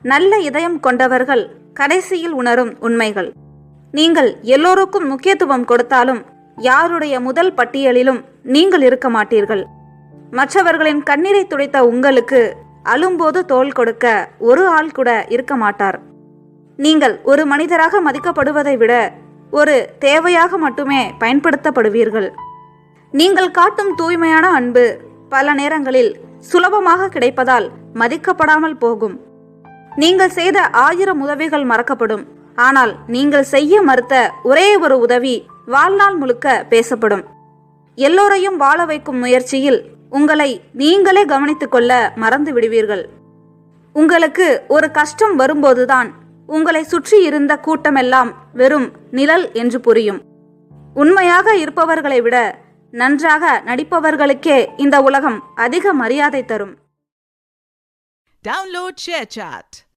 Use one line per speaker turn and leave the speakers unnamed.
நல்ல இதயம் கொண்டவர்கள் கடைசியில் உணரும் உண்மைகள். நீங்கள் எல்லோருக்கும் முக்கியத்துவம் கொடுத்தாலும் யாருடைய முதல் பட்டியலிலும் நீங்கள் இருக்க மாட்டீர்கள். மற்றவர்களின் கண்ணீரை துடைத்த உங்களுக்கு அழும்போது தோள் கொடுக்க ஒரு ஆள் கூட இருக்க மாட்டார். நீங்கள் ஒரு மனிதராக மதிக்கப்படுவதை விட ஒரு தேவையாக மட்டுமே பயன்படுத்தப்படுவீர்கள். நீங்கள் காட்டும் தூய்மையான அன்பு பல நேரங்களில் சுலபமாக கிடைப்பதால் மதிக்கப்படாமல் போகும். நீங்கள் செய்த 1000 உதவிகள் மறக்கப்படும். ஆனால் நீங்கள் செய்ய மறுத்த ஒரே ஒரு உதவி வாழ்நாள் முழுக்க பேசப்படும். எல்லோரையும் வாழ வைக்கும் முயற்சியில் உங்களை நீங்களே கவனித்துக் கொள்ள மறந்து விடுவீர்கள். உங்களுக்கு ஒரு கஷ்டம் வரும்போதுதான் உங்களை சுற்றி இருந்த கூட்டமெல்லாம் வெறும் நிழல் என்று புரியும். உண்மையாக இருப்பவர்களை விட நன்றாக நடிப்பவர்களுக்கே இந்த உலகம் அதிக மரியாதை தரும்.
Download ShareChat.